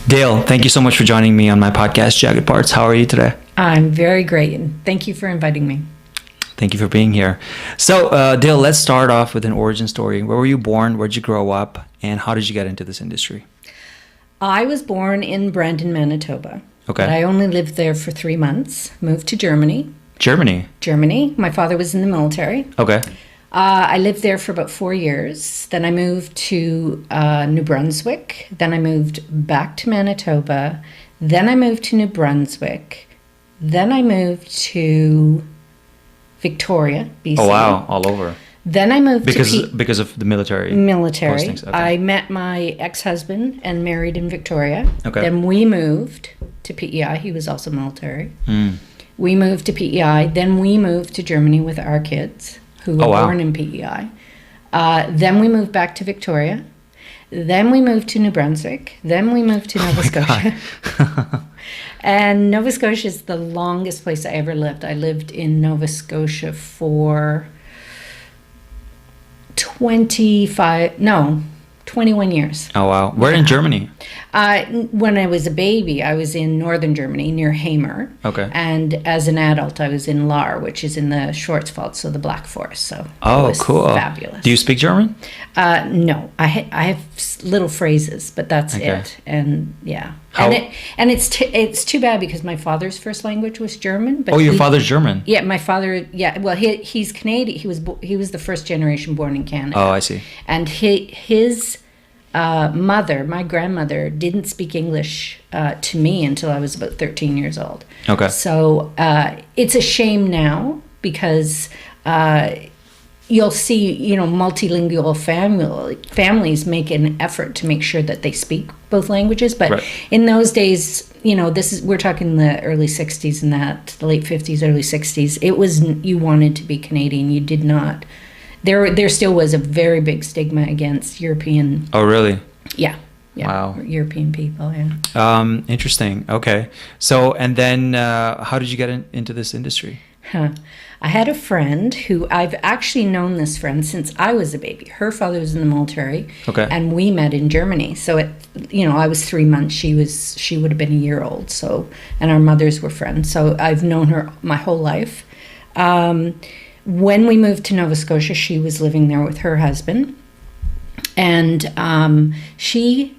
Dale, thank you so much for joining me on my podcast, Jagged Parts. How are you today? I'm very great, and thank you for inviting me. Thank you for being here. So, Dale, let's start off with an origin story. Where were you born? Where'd you grow up? And how did you get into this industry? I was born in Brandon, Manitoba. Okay. But I only lived there for 3 months. Moved to Germany. Germany? My father was in the military. Okay. I lived there for about 4 years. Then I moved to New Brunswick. Then I moved back to Manitoba. Then I moved to New Brunswick. Then I moved to Victoria, BC. Oh, wow. All over. Then I moved because of the military postings. Okay. I met my ex-husband and married in Victoria. Okay. Then we moved to PEI. He was also military. Mm. We moved to PEI. Then we moved to Germany with our kids who were born in PEI. Then we moved back to Victoria. Then we moved to New Brunswick. Then we moved to Nova Scotia. And Nova Scotia is the longest place I ever lived. I lived in Nova Scotia for 21 years. Oh, wow. Where in Germany? When I was a baby, I was in northern Germany near Hamer. Okay. And as an adult, I was in Lahr, which is in the Schwarzwald, so the Black Forest. So it was cool. Fabulous. Do you speak German? No, I have little phrases, but that's it. And yeah, it's too bad because my father's first language was German. But your father's German? Yeah, my father. Yeah, well, he's Canadian. He was the first generation born in Canada. Oh, I see. And his mother, my grandmother, didn't speak English to me until I was about 13 years old. Okay. So it's a shame now because you'll see, multilingual families make an effort to make sure that they speak both languages. But in those days, we're talking the early 60s and the late 50s, early 60s. It was, you wanted to be Canadian. You did not. There still was a very big stigma against European. Oh, really? Yeah. Wow. European people, yeah. Interesting. Okay. So, and then how did you get into this industry? I had a friend who I've actually known this friend since I was a baby. Her father was in the military. Okay. And we met in Germany. So I was 3 months. She would have been a year old. So, and our mothers were friends. So I've known her my whole life. When we moved to Nova Scotia, she was living there with her husband. And she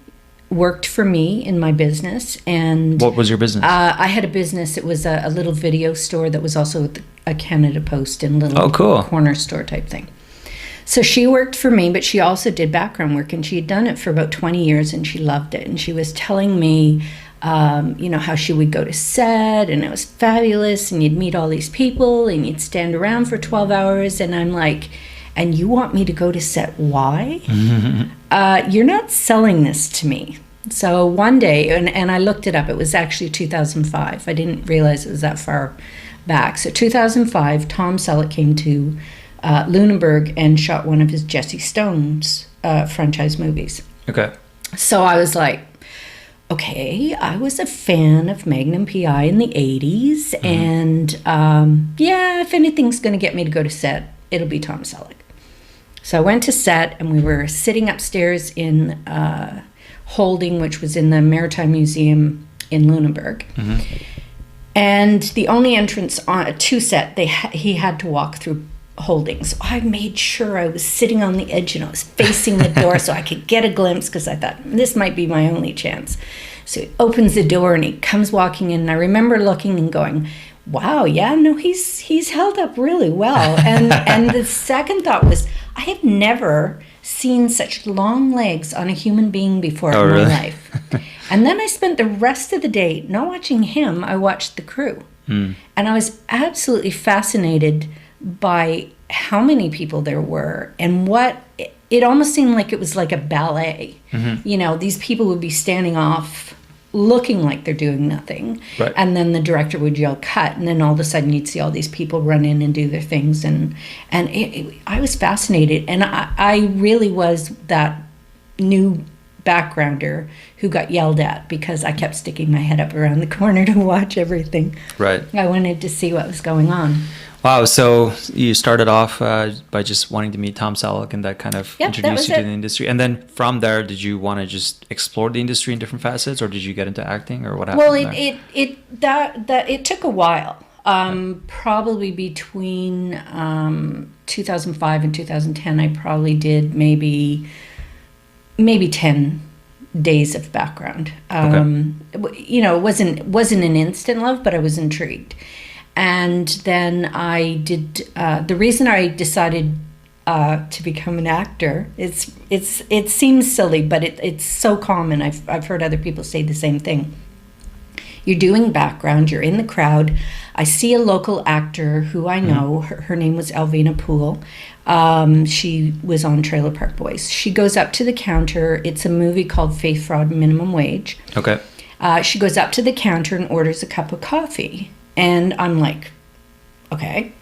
worked for me in my business. And what was your business? I had a business. It was a little video store that was also a Canada Post and little corner store type thing. So she worked for me, but she also did background work. And she had done it for about 20 years, and she loved it. And she was telling me how she would go to set and it was fabulous and you'd meet all these people and you'd stand around for 12 hours. And I'm like, and you want me to go to set? Why? You're not selling this to me. So one day, and I looked it up, it was actually 2005. I didn't realize it was that far back. So 2005, Tom Selleck came to Lunenburg and shot one of his Jesse Stone's franchise movies. Okay. So I was like, okay, I was a fan of Magnum PI in the 80s, and if anything's going to get me to go to set, it'll be Tom Selleck. So I went to set, and we were sitting upstairs in Holding, which was in the Maritime Museum in Lunenburg. And the only entrance to set, he had to walk through Holding. So I made sure I was sitting on the edge and I was facing the door so I could get a glimpse because I thought this might be my only chance. So he opens the door and he comes walking in, and I remember looking and going, wow, he's held up really well. And the second thought was, I have never seen such long legs on a human being before in my life. And then I spent the rest of the day not watching him, I watched the crew. And I was absolutely fascinated by how many people there were and what it almost seemed like it was like a ballet. These people would be standing off looking like they're doing nothing, and then the director would yell cut, and then all of a sudden you'd see all these people run in and do their things, and I was fascinated, and I really was that new backgrounder who got yelled at because I kept sticking my head up around the corner to watch everything. Right. I wanted to see what was going on. Wow. So you started off by just wanting to meet Tom Selleck, and that kind of Yep, introduced you that to was the industry. And then from there, did you want to just explore the industry in different facets, or did you get into acting, or what happened? Well, it took a while. Probably between 2005 and 2010, I probably did maybe 10 days of background. You know, it wasn't an instant love, but I was intrigued. And then I did. The reason I decided to become an actor, it seems silly, but it's so common. I've heard other people say the same thing. You're doing background, you're in the crowd. I see a local actor who I know, her name was Elvina Poole. She was on Trailer Park Boys. She goes up to the counter. It's a movie called Faith, Fraud, and Minimum Wage. Okay. She goes up to the counter and orders a cup of coffee. And I'm like, okay,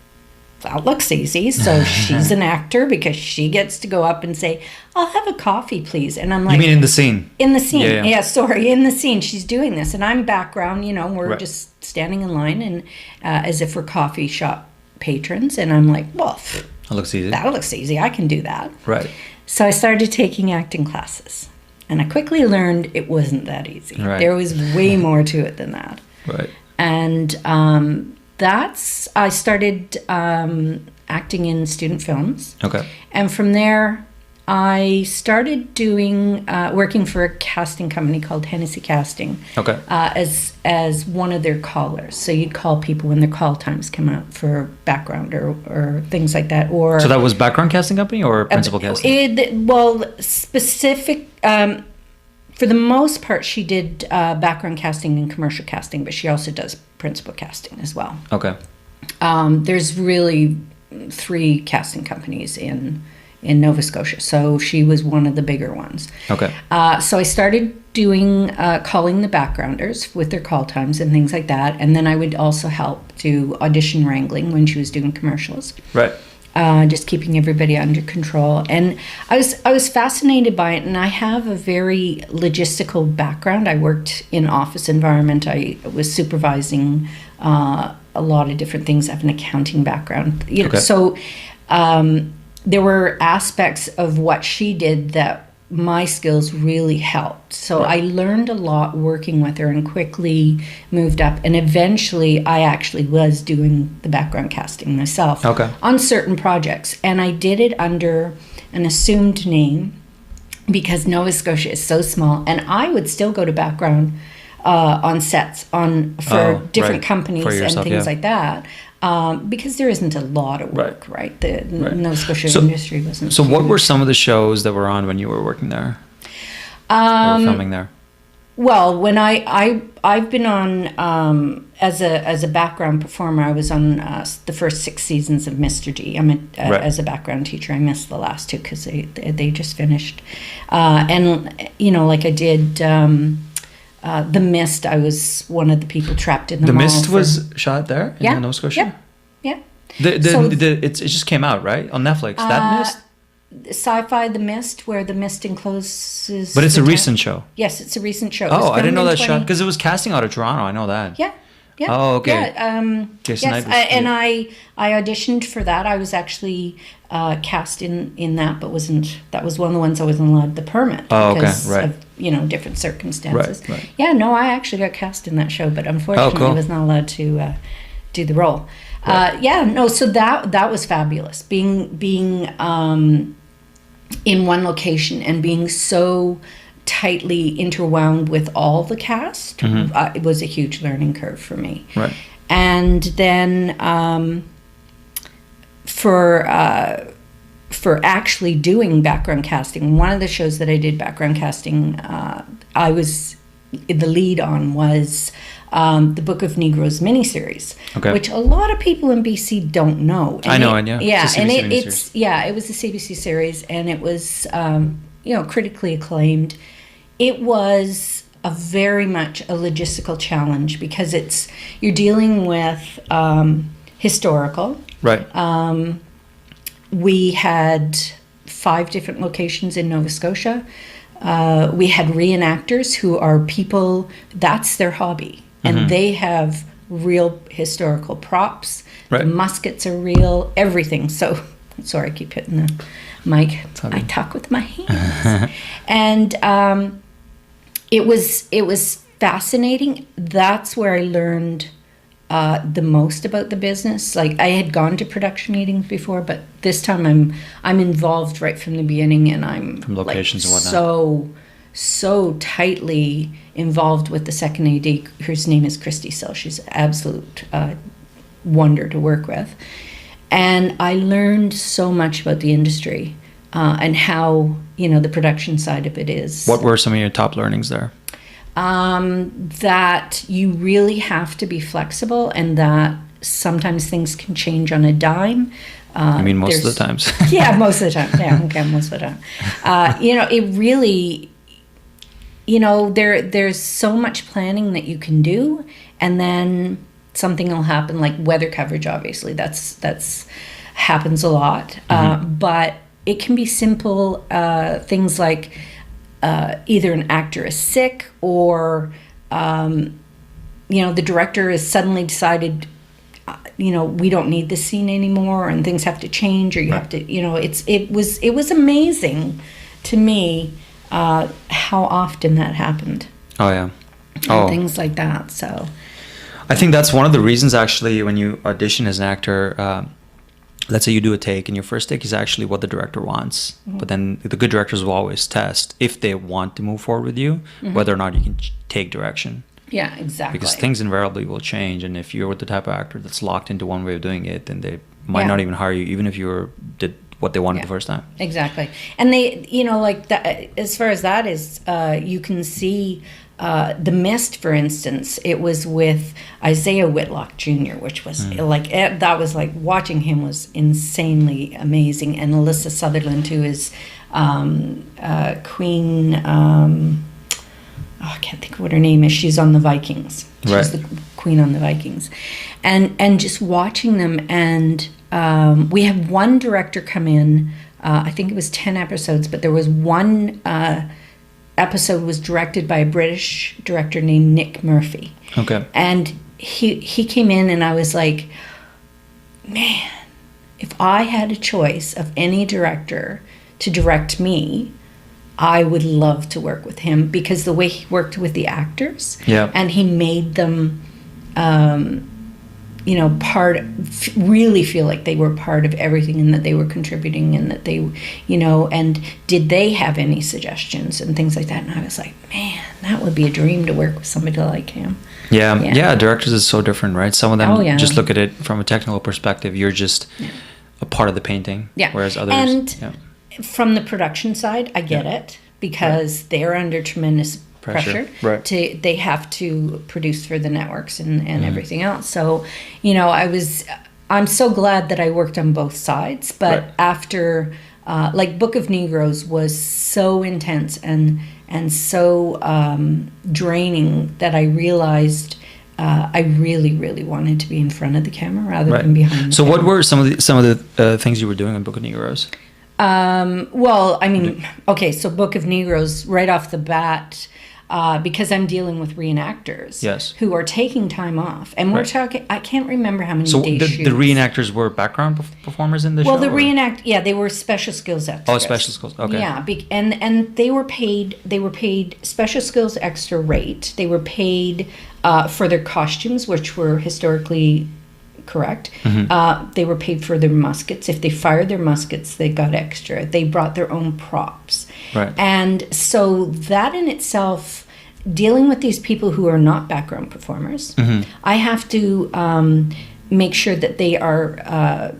that looks easy. So she's an actor because she gets to go up and say, I'll have a coffee, please. And I'm like... You mean in the scene? In the scene. Yeah, Sorry, in the scene. She's doing this. And I'm background, you know, we're Right. just standing in line and as if we're coffee shop patrons. And I'm like, well, That looks easy. that looks easy. I can do that. Right. So I started taking acting classes. And I quickly learned it wasn't that easy. Right. There was way more to it than that. Right. And I started acting in student films. Okay. And from there, I started working for a casting company called Hennessy Casting. Okay. As one of their callers. So you'd call people when their call times come out for background or things like that. Or So that was background casting company or principal casting? Specific. For the most part, she did background casting and commercial casting, but she also does principal casting as well. Okay. There's really 3 casting companies in Nova Scotia, so she was one of the bigger ones. Okay. So I started doing calling the backgrounders with their call times and things like that, and then I would also help do audition wrangling when she was doing commercials. Right. Just keeping everybody under control. And I was fascinated by it, and I have a very logistical background. I worked in office environment. I was supervising a lot of different things. I have an accounting background. You know, Okay. so there were aspects of what she did that my skills really helped. So Right. I learned a lot working with her and quickly moved up. And eventually I actually was doing the background casting myself Okay. on certain projects. And I did it under an assumed name because Nova Scotia is so small. And I would still go to background on sets for different right. companies For yourself, and things yeah. like that. Because there isn't a lot of work, right? The Nova Scotia industry wasn't. So what were some of the shows that were on when you were working there? Or filming there? Well, when I've been on as a background performer, I was on the first 6 seasons of Mr. D. As a background teacher. I missed the last 2 because they just finished. And you know, like I did The Mist. I was one of the people trapped in the mall. The Mist was shot there in Nova Scotia? Yeah. It just came out, right? On Netflix. That Mist? Sci-fi The Mist, where the mist encloses. But it's the a town. recent show. Yes, it's a recent show. It Oh, was I didn't filmed know in that shot 20 because it was casting out of Toronto. I know that. Yeah. Yeah. Oh, okay. Yeah. Jason yes, Knight was- and I auditioned for that. I was actually cast in that, but that was one of the ones I wasn't allowed the permit. Oh, okay, because right. Of, different circumstances. Right. Yeah, no, I actually got cast in that show, but unfortunately, cool. I was not allowed to do the role. Right. So that was fabulous. Being in one location and being so tightly interwound with all the cast, it was a huge learning curve for me. Right. And then for actually doing background casting, one of the shows that I did background casting, I was the lead on was the Book of Negroes miniseries, which a lot of people in BC don't know. And I know, and yeah, it's it was a CBC series, and it was critically acclaimed. It was very much a logistical challenge because you're dealing with historical. Right. We had 5 different locations in Nova Scotia. We had reenactors who are people, that's their hobby. And they have real historical props. Right. The muskets are real, everything. So, sorry, I keep hitting the mic. I talk with my hands. And it was fascinating. That's where I learned the most about the business. Like, I had gone to production meetings before, but this time I'm involved right from the beginning, and I'm from locations and whatnot. So tightly involved with the second AD, whose name is Christy Sill. She's an absolute wonder to work with. And I learned so much about the industry and how, the production side of it is. What were some of your top learnings there? That you really have to be flexible, and that sometimes things can change on a dime. I mean, most of the times. Yeah, most of the time. Yeah, okay, most of the time. It really, there's so much planning that you can do, and then something will happen, like weather coverage. Obviously, that's happens a lot. But it can be simple things like either an actor is sick, or the director has suddenly decided, we don't need this scene anymore, and things have to change, or you have to, it was amazing to me how often that happened. Oh yeah. And things like that. So I think that's one of the reasons, actually, when you audition as an actor, let's say you do a take, and your first take is actually what the director wants. But then the good directors will always test if they want to move forward with you, whether or not you can take direction. Yeah, exactly. Because things invariably will change, and if you're with the type of actor that's locked into one way of doing it, then they might not even hire you, even if you did what they wanted the first time. Exactly. And they, like that, as far as that is, you can see The Mist, for instance. It was with Isaiah Whitlock Jr., which was that was like, watching him was insanely amazing. And Alyssa Sutherland, who is Queen. I can't think of what her name is. She's on the Vikings. She's the queen on the Vikings, and just watching them. And we had one director come in. I think it was 10 episodes, but there was one episode was directed by a British director named Nick Murphy. Okay. And he came in, and I was like, man, if I had a choice of any director to direct me, I would love to work with him, because the way he worked with the actors, and he made them, really feel like they were part of everything, and that they were contributing, and that they, and did they have any suggestions and things like that. And I was like, man, that would be a dream to work with somebody like him. Yeah, directors is so different, right? Some of them just look at it from a technical perspective. You're just a part of the painting, whereas others... From the production side, I get it, because they're under tremendous pressure. Right. They have to produce for the networks and everything else. So, I'm so glad that I worked on both sides. But after, Book of Negroes was so intense and so draining, that I realized I really, really wanted to be in front of the camera rather than behind the camera. So what were some of the things you were doing in Book of Negroes? So Book of Negroes, right off the bat, because I'm dealing with reenactors who are taking time off. And we're talking, I can't remember how many days. So the reenactors were background performers in the show? Well, they were special skills extras. Oh, special skills, okay. Yeah, and they were paid special skills extra rate. They were paid for their costumes, which were historically correct. They were paid for their muskets. If they fired their muskets, they got extra. They brought their own props. Right. And so that in itself, dealing with these people who are not background performers, I have to make sure that they are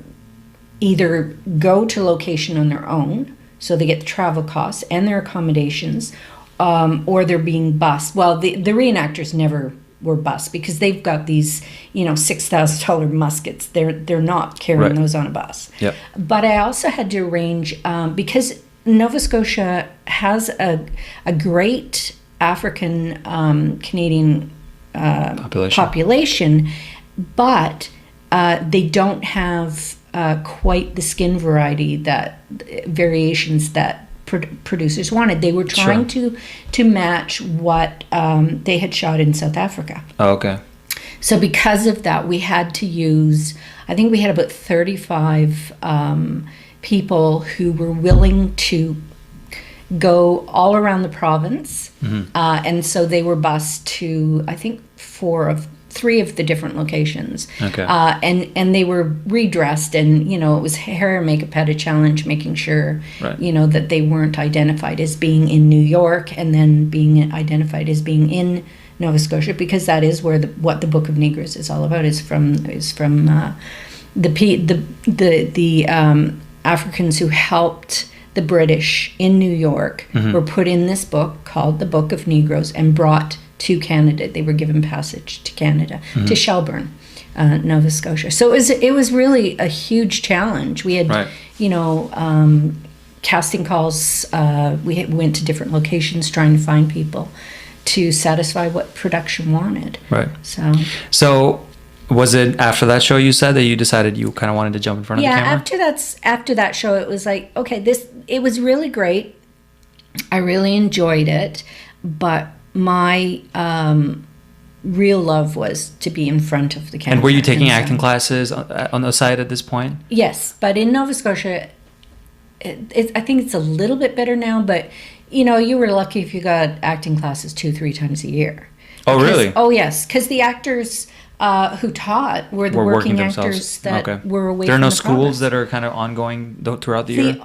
either go to location on their own, so they get the travel costs and their accommodations, or they're being bused. Well, the reenactors never were bus, because they've got these, $6,000 muskets. They're not carrying those on a bus. Yep. But I also had to arrange, because Nova Scotia has a great African Canadian population, but they don't have quite the skin variations that producers wanted. They were trying to match what they had shot in South Africa. Oh, okay. So because of that, we had to use, I think we had about 35 people who were willing to go all around the province. And so they were bused to, I think, 3 of the different locations. Okay. And they were redressed, and, you know, it was hair and makeup had a challenge making sure, you know, that they weren't identified as being in New York and then being identified as being in Nova Scotia, because that is where what the Book of Negroes is all about. Is from the Africans who helped the British in New York were put in this book called the Book of Negroes and brought to Canada. They were given passage to Canada, to Shelburne, Nova Scotia. So it was really a huge challenge. We had, you know, casting calls. We went to different locations trying to find people to satisfy what production wanted. Right. So was it after that show you said that you decided you kind of wanted to jump in front of the camera? Yeah, after that show, it was like, okay, it was really great. I really enjoyed it, but my real love was to be in front of the camera. And were you taking acting classes on the side at this point? Yes, but in Nova Scotia, I think it's a little bit better now, but, you know, you were lucky if you got acting classes 2-3 times a year. Oh, really? Oh, yes, because the actors who taught were the working actors that were away from the province. There are no schools that are kind of ongoing throughout the year?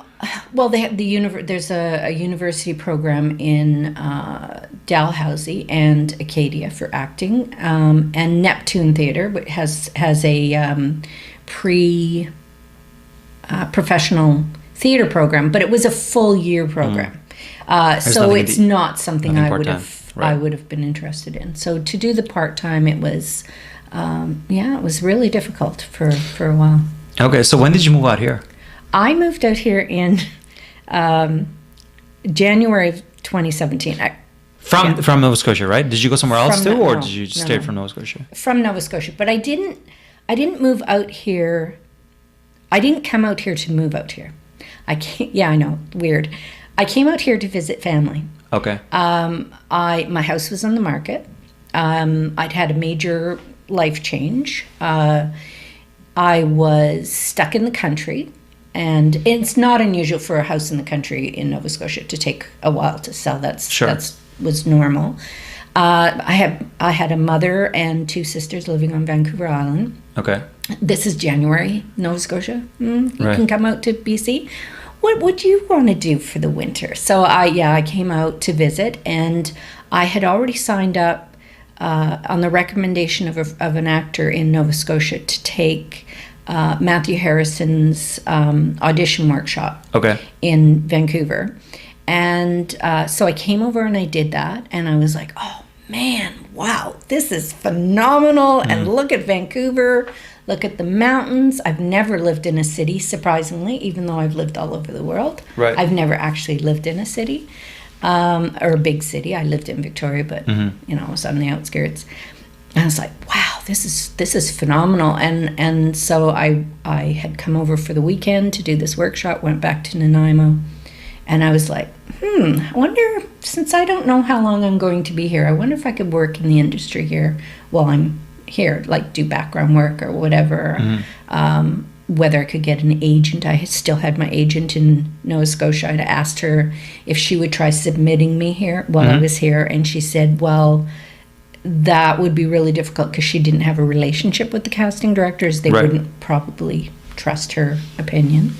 Well, they have there's a university program in Dalhousie and Acadia for acting, and Neptune Theatre has a professional theater program, but it was a full year program. So it's not something I would have been interested in. So to do the part-time, it was it was really difficult for a while. Okay, so when did you move out here? I moved out here in January of 2017. From Nova Scotia, right? Did you go somewhere else too, or did you stay from Nova Scotia? From Nova Scotia, but I didn't move out here. I didn't come out here to move out here. I know, weird. I came out here to visit family. Okay. My house was on the market. I'd had a major life change. I was stuck in the country, and it's not unusual for a house in the country in Nova Scotia to take a while to sell. That was normal. I had a mother and 2 sisters living on Vancouver Island. Okay. This is January, Nova Scotia. You can come out to BC. What would you want to do for the winter? So I came out to visit, and I had already signed up on the recommendation of an actor in Nova Scotia to take Matthew Harrison's audition workshop in Vancouver. And so I came over and I did that, and I was like, oh man, wow, this is phenomenal. And look at Vancouver, look at the mountains. I've never lived in a city, surprisingly, even though I've lived all over the world. Right. I've never actually lived in a city or a big city. I lived in Victoria, but you know, I was on the outskirts. And I was like, wow, this is phenomenal. And so I had come over for the weekend to do this workshop, went back to Nanaimo, and I was like, I wonder, since I don't know how long I'm going to be here, I wonder if I could work in the industry here while I'm here, like do background work or whatever. Whether I could get an agent. I still had my agent in Nova Scotia. I'd asked her if she would try submitting me here while I was here, and she said, well, that would be really difficult because she didn't have a relationship with the casting directors. They wouldn't probably trust her opinion.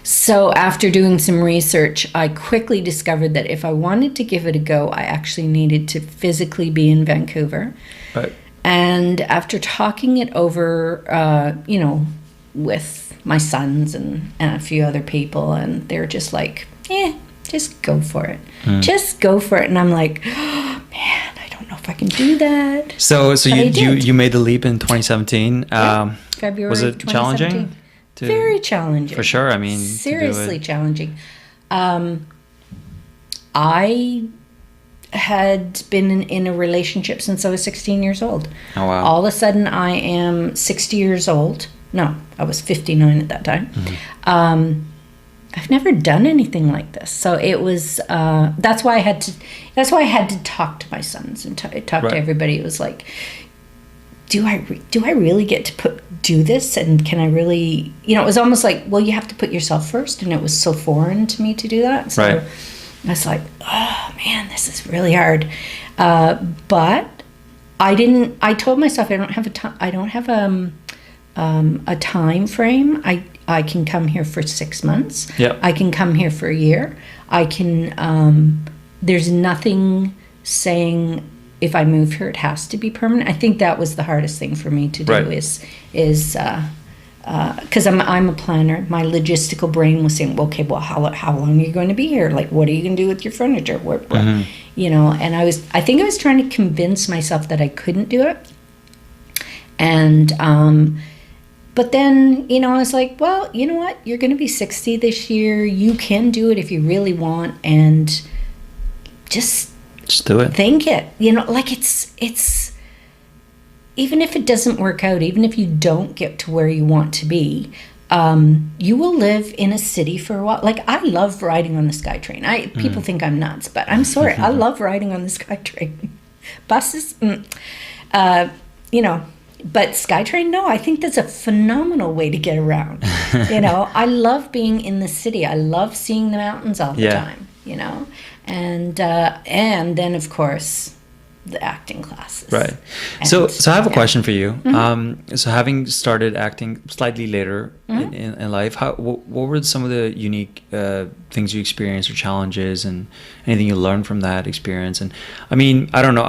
So after doing some research, I quickly discovered that if I wanted to give it a go, I actually needed to physically be in Vancouver. Right. And after talking it over, you know, with my sons and a few other people, and they're just like, just go for it. Just go for it. And I'm like, oh, man, I don't know if I can do that. So you made the leap in 2017. February was it challenging? Very challenging. For sure. I mean, seriously challenging. I had been in a relationship since I was 16 years old. Oh, wow. All of a sudden, I am 60 years old. No, I was 59 at that time. I've never done anything like this. So it was, that's why I had to talk to my sons and talk Right. to everybody. It was like, do I really get to do this? And can I really, it was almost like, well, you have to put yourself first. And it was so foreign to me to do that. So Right. I was like, oh man, this is really hard. But I told myself I don't have a time frame. I can come here for 6 months. Yeah. I can come here for a year. I can, there's nothing saying if I move here, it has to be permanent. I think that was the hardest thing for me to do Right. is because I'm a planner. My logistical brain was saying, okay, well, how long are you going to be here? Like, what are you going to do with your furniture? And I think I was trying to convince myself that I couldn't do it. And, but then, I was like, well, you know what? You're going to be 60 this year. You can do it if you really want. And just do it. Think it. Like it's even if it doesn't work out, even if you don't get to where you want to be, you will live in a city for a while. Like, I love riding on the SkyTrain. People think I'm nuts, but I'm sorry. I love riding on the SkyTrain. Buses, but SkyTrain, no, I think that's a phenomenal way to get around. I love being in the city. I love seeing the mountains all the time, and then, of course, the acting classes. Right. So I have a question for you. So having started acting slightly later in life, what were some of the unique things you experienced or challenges, and anything you learned from that experience? And I mean, I don't know,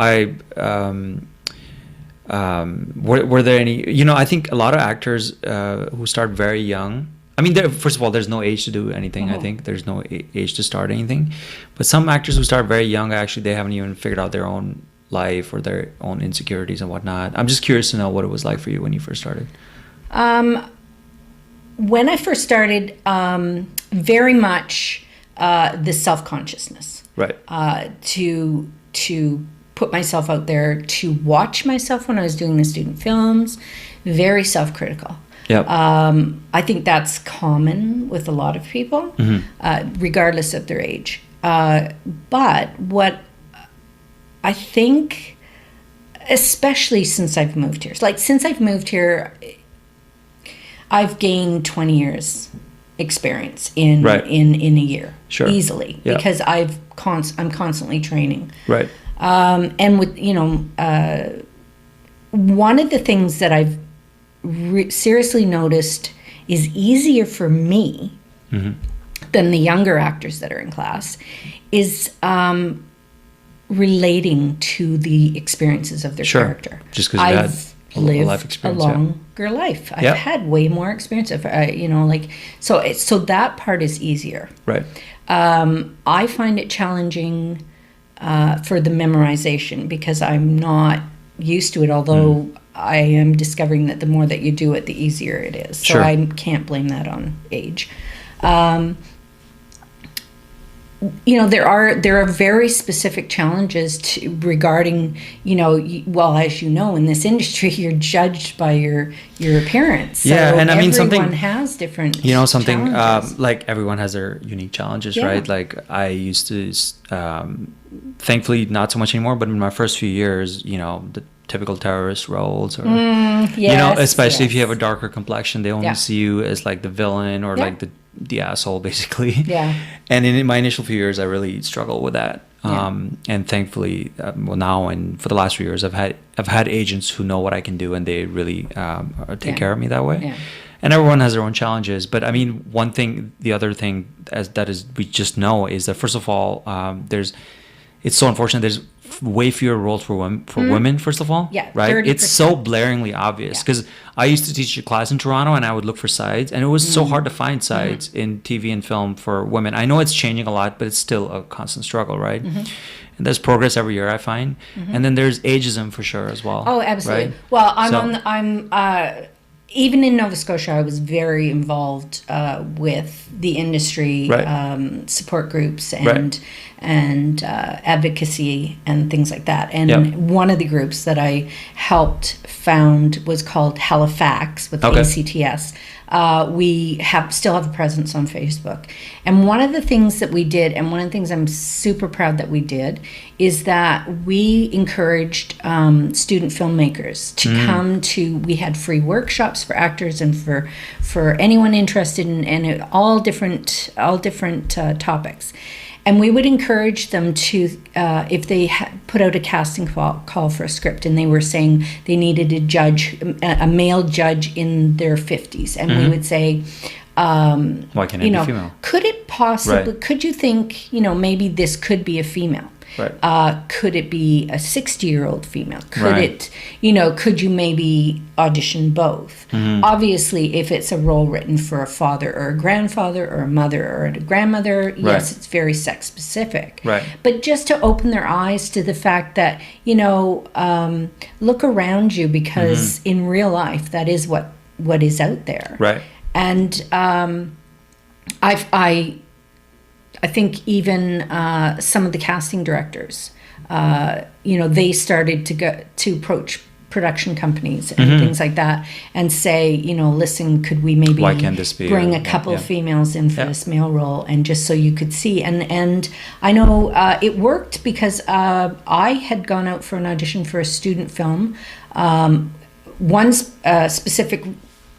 were there any, I think a lot of actors who start very young, I mean, first of all, there's no age to do anything. I think there's no age to start anything, but some actors who start very young, actually, they haven't even figured out their own life or their own insecurities and whatnot. I'm just curious to know what it was like for you when you first started. When I first started, very much the self-consciousness. Right. To put myself out there, to watch myself when I was doing the student films, very self-critical. Yep. I think that's common with a lot of people, regardless of their age. But what I think, especially since I've moved here, I've gained 20 years experience in a year, sure, easily, because I'm constantly training. Right. And with one of the things that I've seriously noticed is easier for me than the younger actors that are in class is relating to the experiences of their character. Just because you had a life experience, a longer life. I've had way more experience. So that part is easier. Right. I find it challenging for the memorization because I'm not used to it, although I am discovering that the more that you do it, the easier it is. So I can't blame that on age. There are very specific challenges regarding, as you know, in this industry, you're judged by your appearance. So and I mean, everyone has different challenges. Like everyone has their unique challenges, right? Like I used to, thankfully not so much anymore, but in my first few years, the typical terrorist roles, or especially if you have a darker complexion, they only see you as like the villain or like the asshole, basically. And in my initial few years, I really struggled with that. And thankfully, now and for the last few years, I've had agents who know what I can do, and they really take care of me that way. And everyone has their own challenges, but I mean, the other thing we just know is that, first of all, it's so unfortunate. There's way fewer roles for women, first of all. Right? 30%. It's so blaringly obvious, because I used to teach a class in Toronto, and I would look for sides, and it was so hard to find sides in TV and film for women. I know it's changing a lot, but it's still a constant struggle, right? And there's progress every year, I find. And then there's ageism for sure as well. Oh, absolutely. Right? Well, even in Nova Scotia, I was very involved with the industry support groups and advocacy and things like that. And one of the groups that I helped found was called Halifax with ACTS. We still have a presence on Facebook. And one of the things that we did, and one of the things I'm super proud that we did, is that we encouraged student filmmakers to come to. We had free workshops for actors and for anyone interested in all different topics. And we would encourage them to, if they put out a casting call for a script and they were saying they needed a male judge in their 50s. And we would say, why can't it be female? Could it possibly, Right. could you think, maybe this could be a female? Right. Could it be a 60-year-old female? Could Right. could you maybe audition both? Obviously, if it's a role written for a father or a grandfather or a mother or a grandmother, yes, Right. it's very sex specific. Right. But just to open their eyes to the fact that, look around you, because in real life, that is what is out there. Right. And I think even some of the casting directors, they started to approach production companies and things like that and say, listen, could we maybe Why can't this be bring a- a couple yeah. of females in for this male role, and just so you could see. And I know it worked because I had gone out for an audition for a student film. One specific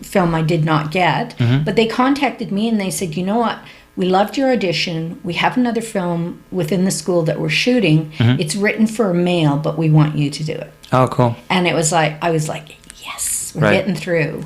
film I did not get, but they contacted me and they said, you know what? We loved your audition. We have another film within the school that we're shooting. It's written for a male, but we want you to do it. Oh, cool. And it was like, I was like, yes, we're Right. getting through.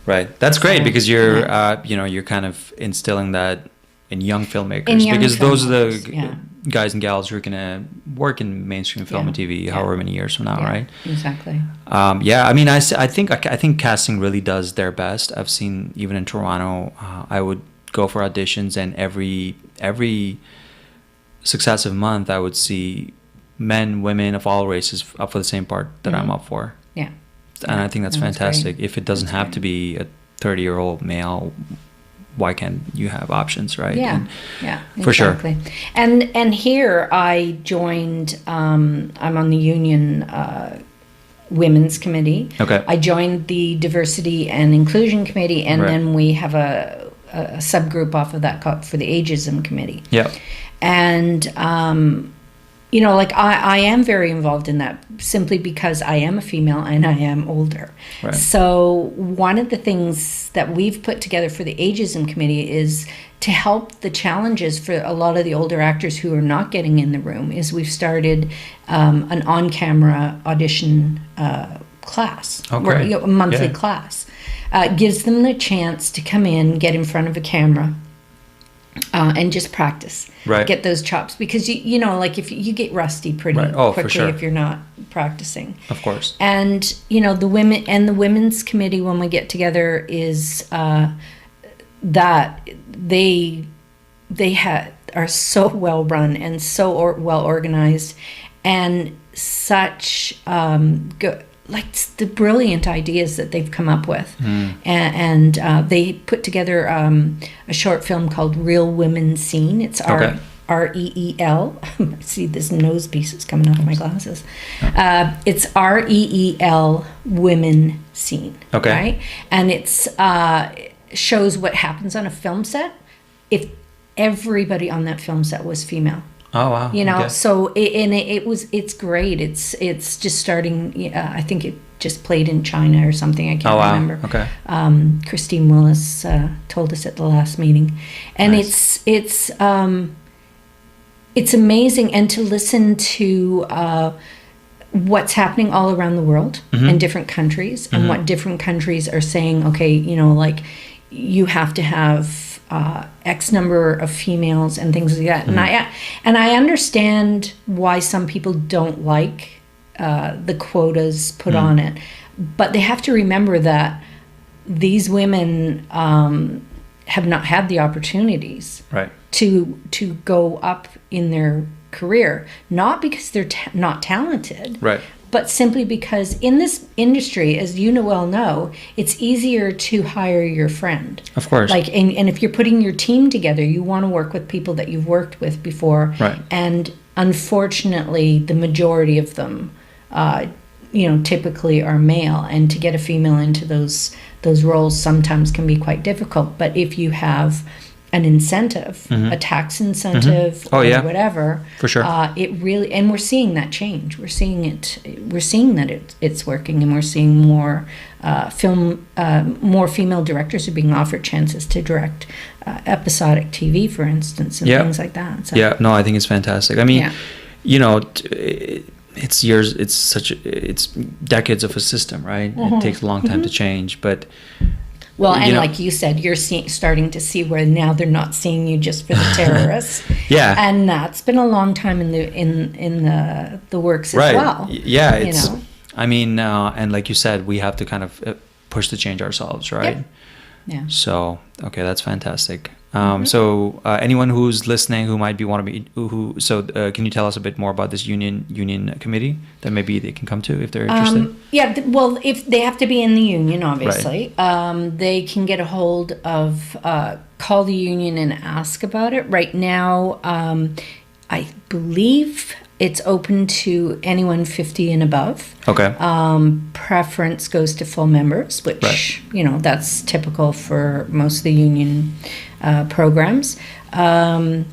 Right. That's great So, because you're, you're kind of instilling that in young filmmakers, In young because those are the filmmakers, yeah. guys and gals who are going to work in mainstream film and TV, however many years from now, Yeah, right? Exactly. I mean, I think casting really does their best. I've seen even in Toronto, I would go for auditions, and every successive month, I would see men, women of all races up for the same part that I'm up for. Yeah. And I think that's That's fantastic. great. If it doesn't have to be a 30-year-old male, why can't you have options, right? Yeah, And yeah, for sure. exactly. And here I joined. I'm on the union women's committee. Okay. I joined the diversity and inclusion committee, and Right. then we have a subgroup off of that called for the ageism committee. Yeah. And I am very involved in that simply because I am a female and I am older. Right. So one of the things that we've put together for the ageism committee is to help the challenges for a lot of the older actors who are not getting in the room. Is we've started an on-camera audition class, Okay. a monthly Yeah. class. Gives them the chance to come in, get in front of a camera, and just practice. Right. Get those chops, because if you get rusty pretty Right. Oh, for quickly sure. if you're not practicing. Of course. And the women's committee, when we get together, is that they are so well run and so well organized, and such good. Like the brilliant ideas that they've come up with, and they put together a short film called "Real Women Seen." It's Okay. REEL. See, this nose piece is coming off my glasses. It's REEL Women Seen. Okay. Right, and it's shows what happens on a film set if everybody on that film set was female. Oh wow. Okay. So it's great. It's just starting. I think it just played in China or something. I can't Oh, wow. remember. Okay. Christine Willis told us at the last meeting, and Nice. it's amazing, and to listen to what's happening all around the world in different countries, and what different countries are saying. Okay, you have to have X number of females and things like that. And I understand why some people don't like the quotas put on it, but they have to remember that these women have not had the opportunities Right. to go up in their career, not because they're not talented, Right. but simply because in this industry, as you well know, it's easier to hire your friend. Of course. And if you're putting your team together, you want to work with people that you've worked with before. Right. And unfortunately, the majority of them typically are male, and to get a female into those roles sometimes can be quite difficult. But if you have an incentive, a tax incentive, or whatever, for sure, it really, and we're seeing that change. We're seeing that it's working, and we're seeing more more female directors are being offered chances to direct episodic TV, for instance, and things like that. So. Yeah, no, I think it's fantastic. I mean, it's years. It's decades of a system, right? It takes a long time to change, but. Well, and like you said, you're starting to see where now they're not seeing you just for the terrorists. Yeah, and that's been a long time in the works as well. Yeah, it's. I mean, and like you said, we have to kind of push the change ourselves, right? Yep. Yeah. So okay, that's fantastic. So anyone who's listening who might be can you tell us a bit more about this union committee that maybe they can come to if they're interested? Well, if they have to be in the union, obviously, they can get a hold of call the union and ask about it. Right now, I believe it's open to anyone 50 and above. Okay. Preference goes to full members, which that's typical for most of the union programs. I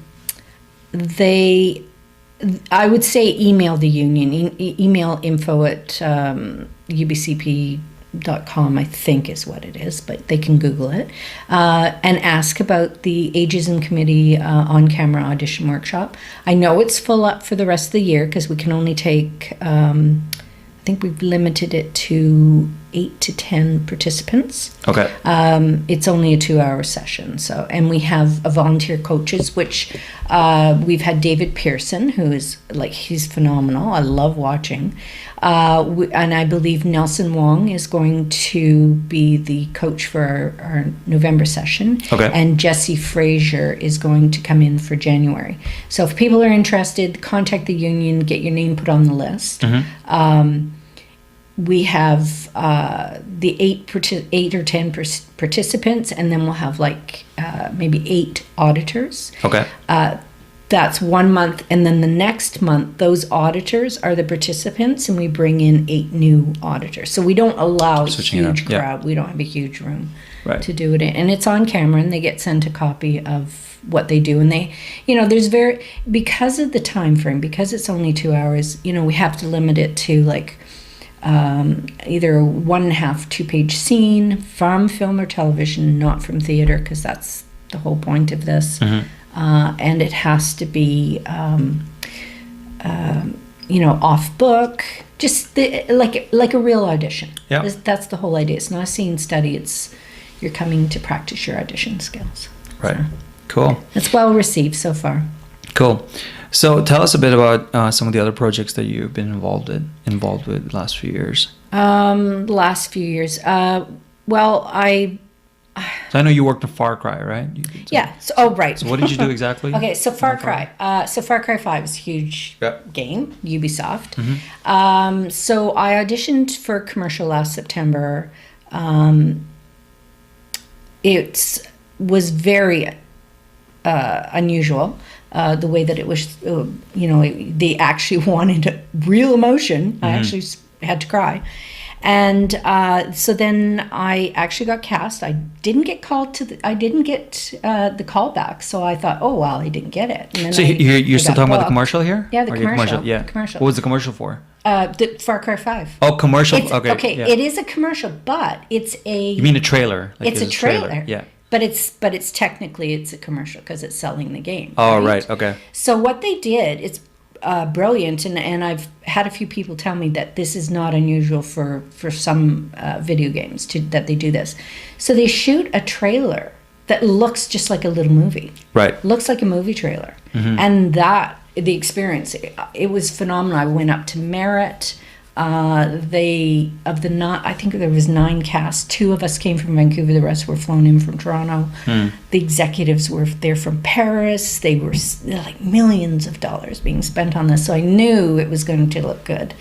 would say email the union. Email info@ubcp.com, I think is what it is, but they can Google it, and ask about the Ageism Committee on-camera audition workshop. I know it's full up for the rest of the year because we can only take, I think we've limited it to 8 to 10 participants. Okay. It's only a 2-hour session. So, and we have volunteer coaches, which we've had David Pearson, who is he's phenomenal. I love watching. And I believe Nelson Wong is going to be the coach for our November session. Okay. And Jesse Frazier is going to come in for January. So if people are interested, contact the union, get your name put on the list. We have the 8 or 10 participants, and then we'll have maybe 8 auditors. Okay. That's 1 month, and then the next month, those auditors are the participants, and we bring in 8 new auditors. So we don't allow a huge crowd. We don't have a huge room to do it in. And it's on camera, and they get sent a copy of what they do. And they, because of the time frame, because it's only 2 hours, we have to limit it to either a 1.5 2-page scene from film or television, not from theater, because that's the whole point of this. And it has to be, off book, just like a real audition. Yeah. That's the whole idea. It's not a scene study. It's you're coming to practice your audition skills. Right. So, cool. It's well received so far. Cool. So tell us a bit about some of the other projects that you've been involved with the last few years. Last few years. So I know you worked on Far Cry, right? Yeah. So, right. So what did you do exactly? Okay, so Far Cry. Far Cry 5 is a huge game, Ubisoft. So I auditioned for a commercial last September. It was very unusual. The way that it was, they actually wanted real emotion. I actually had to cry. And so then I actually got cast. I didn't get called I didn't get the call back. So I thought, oh, well, I didn't get it. And then so you're still talking about the commercial here? Yeah, the commercial. Yeah. Commercial. What was the commercial for? The Far Cry 5. Oh, commercial. Okay. Yeah. It is a commercial, but it's a... You mean a trailer? It's a trailer. Yeah. But it's technically a commercial because it's selling the game. Oh, right. Okay. So what they did, it's brilliant, and I've had a few people tell me that this is not unusual for some video games that they do this. So they shoot a trailer that looks just like a little movie. Right. Looks like a movie trailer. And the experience, it was phenomenal. I went up to Merritt. I think there was 9 casts. 2 of us came from Vancouver. The rest were flown in from Toronto. The executives were there from Paris. They were millions of dollars being spent on this. So I knew it was going to look good.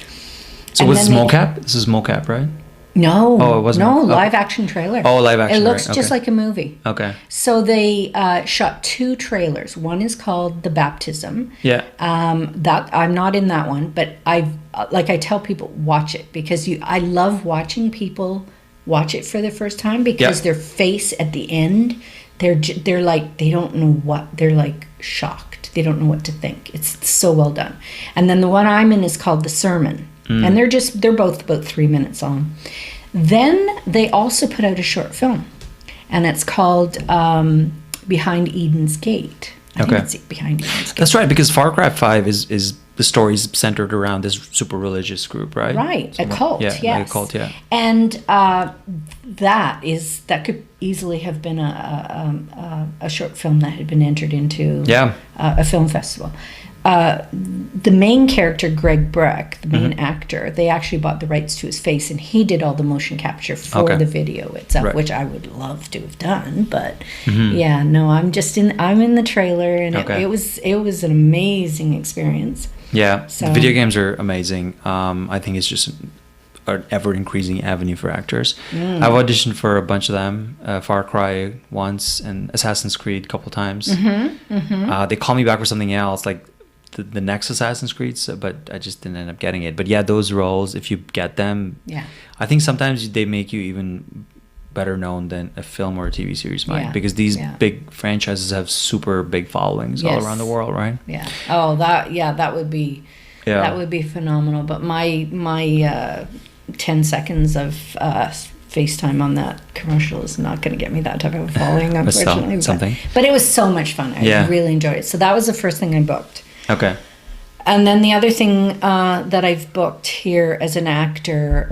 So was this mocap? This is mocap, right? No. Oh, it wasn't? No, Okay. live action trailer. Oh, live action, It looks right, just okay. like a movie. Okay. So they shot 2 trailers. One is called The Baptism. Yeah. That I'm not in that one, but I tell people, watch it, because I love watching people watch it for the first time, because Yeah. their face at the end, they're like, they don't know what, they're like shocked. They don't know what to think. It's so well done. And then the one I'm in is called The Sermon. And they're both about 3 minutes long. Then they also put out a short film, and it's called Behind Eden's Gate. I think it's Behind Eden's Gate. That's right, because Far Cry 5 is the story's centered around this super religious group, right? Right, a cult, yeah, yes. like a cult, yeah. And that could easily have been a short film that had been entered into a film festival. The main character, Greg Breck, the main actor, they actually bought the rights to his face, and he did all the motion capture for the video itself, which I would love to have done. But yeah, no, I'm in the trailer, and it was an amazing experience. Yeah, So, video games are amazing. I think it's just an ever-increasing avenue for actors. I've auditioned for a bunch of them, Far Cry once, and Assassin's Creed a couple times. They call me back for something else, like the next Assassin's Creed, but I just didn't end up getting it. But yeah, those roles, if you get them, I think sometimes they make you even better known than a film or a TV series might, because these big franchises have super big followings all around the world, right? Yeah. Oh, that would be phenomenal. But my 10 seconds of FaceTime on that commercial is not going to get me that type of a following, unfortunately. Something. But it was so much fun. I really enjoyed it. So that was the first thing I booked. Okay. And then the other thing that I've booked here as an actor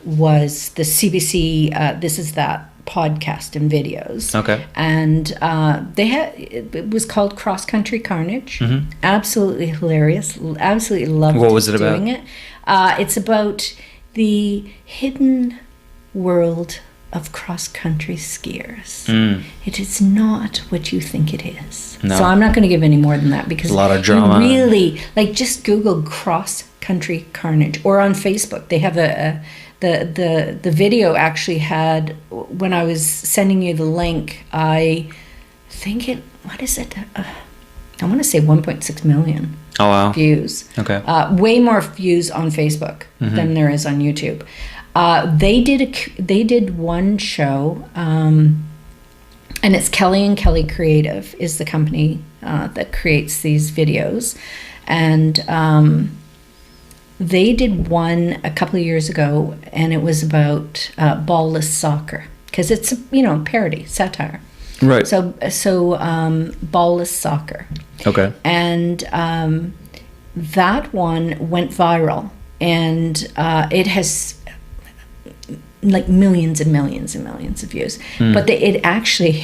was the CBC This Is That podcast and videos. Okay. And it was called Cross Country Carnage. Absolutely hilarious. Absolutely loved What was it doing about? It's about the hidden world of cross-country skiers. It is not what you think it is. No. So I'm not going to give any more than that, because a lot of drama. You really, just Google cross-country carnage, or on Facebook. They have the video actually had, when I was sending you the link, I think what is it? I want to say 1.6 million. Oh, wow. Views. Okay. Way more views on Facebook than there is on YouTube. They did one show, and it's Kelly and Kelly Creative is the company that creates these videos, and they did one a couple of years ago, and it was about ballless soccer, because it's parody, satire. Right. So ballless soccer. Okay. And that one went viral, and it has millions and millions and millions of views. But it actually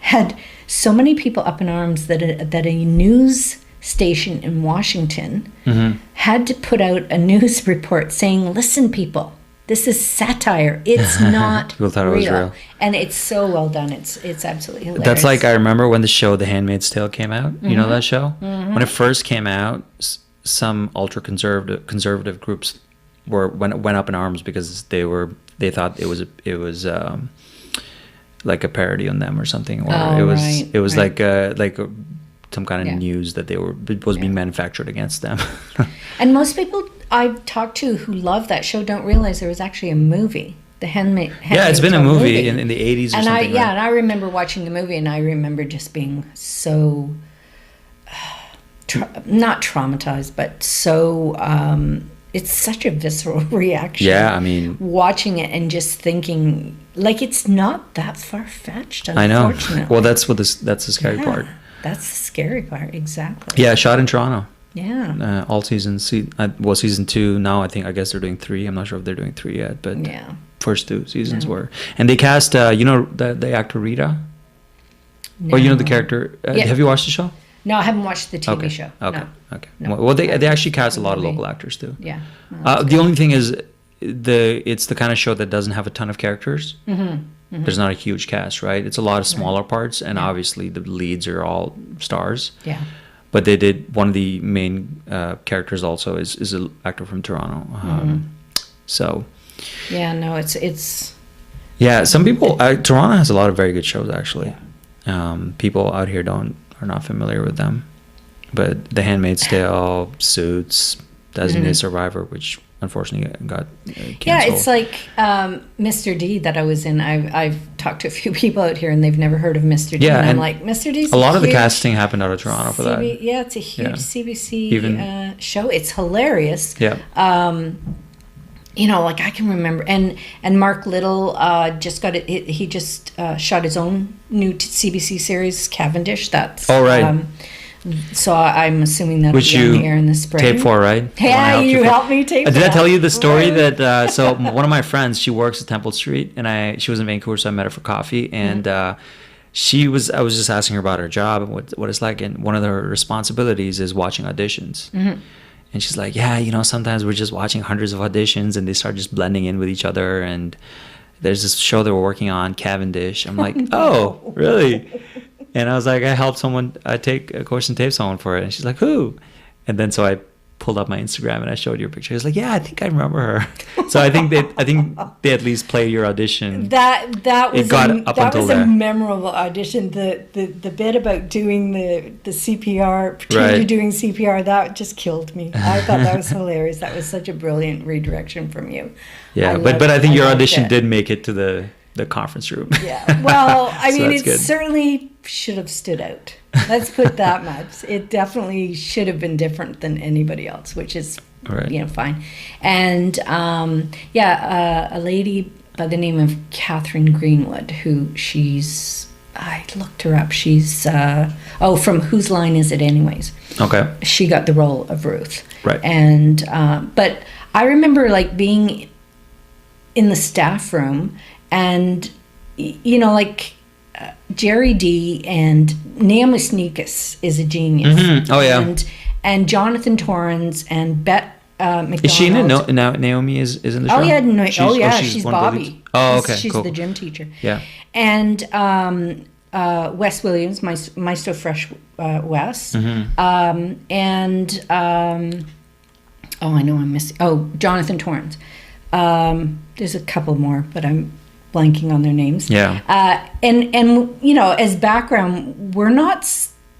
had so many people up in arms that a news station in Washington had to put out a news report saying, "Listen, people, this is satire. It's not People thought it was real." And it's so well done. It's absolutely hilarious. That's like, I remember when the show The Handmaid's Tale came out. You know that show? When it first came out, some ultra conservative groups went up in arms because they thought it was like a parody on them or something, or it was like some kind of news that was being manufactured against them. And most people I've talked to who love that show don't realize there was actually a movie, The Handmaid's Yeah, it's been a Tale movie in the 80s or and something. and I remember watching the movie, and I remember just being so not traumatized, but so it's such a visceral reaction. Yeah, I mean, watching it and just thinking, it's not that far-fetched, I know. unfortunately. Well, that's the scary part. That's the scary part, exactly. Yeah, shot in Toronto. Yeah. All seasons. Season 2 now. I guess they're doing 3. I'm not sure if they're doing 3 yet, but first 2 seasons were. And they cast, the actor Rita? No. Or the character. Have you watched the show? No, I haven't watched the TV show. Okay. No. Okay. No. Well, they actually cast a lot of local actors too. Yeah. The only thing is, it's the kind of show that doesn't have a ton of characters. There's not a huge cast, right? It's a lot of smaller parts, and obviously the leads are all stars. Yeah. But they did, one of the main characters also is an actor from Toronto. So Yeah, no, it's Yeah, some people. Toronto has a lot of very good shows actually. People out here are not familiar with them, but The Handmaid's Tale, Suits, Designated Survivor, which unfortunately got canceled. Yeah, it's like Mr. D that I was in. I've talked to a few people out here and they've never heard of Mr. D. Yeah, and I'm and like, Mr. D's a lot of the casting happened out of Toronto for that. Yeah, it's a huge CBC Even- show. It's hilarious. Yeah. You know, like I can remember, and Mark Little just got it. He just shot his own new CBC series, Cavendish. That's right. So I'm assuming that'll Which be on you the air in the spring. tape for, right? Yeah, you helped me tape. Did I that. tell you the story that so one of my friends, she works at Temple Street, and she was in Vancouver, so I met her for coffee, and I was just asking her about her job and what it's like, and one of her responsibilities is watching auditions. And she's like, yeah, you know, sometimes we're just watching hundreds of auditions and they start just blending in with each other. And there's this show that we're working on, Cavendish. I'm like, oh, really? And I was like, I take a course and tape someone for it. And she's like, who? And then so I pulled up my Instagram and I showed you a picture. I was like, yeah, I think I remember her. So I think they at least played your audition. That was that was a memorable audition. The bit about doing the CPR, pretend you're doing CPR, that just killed me. I thought that was hilarious. That was such a brilliant redirection from you. Yeah, but I think your audition did make it to the conference room. Yeah. Well, I So mean, that's it good. certainly should have stood out. Let's put that much. It definitely should have been different than anybody else, which is, Right. fine. And a lady by the name of Catherine Greenwood, I looked her up. She's from Whose Line Is It Anyways? Okay. She got the role of Ruth. Right. And but I remember like being in the staff room and Jerry D and Naomi Sneakus is a genius. Mm-hmm. Oh yeah. And Jonathan Torrens and Bet McDonald. Is she in it? No, Naomi is in the show. Oh yeah, she's one of the Bobby. leads? Oh, okay, She's cool. the gym teacher. Yeah. And Wes Williams, Maestro Fresh Wes. Mm-hmm. I know I'm missing. Oh, Jonathan Torrens. There's a couple more, but I'm blanking on their names. Yeah. And as background, we're not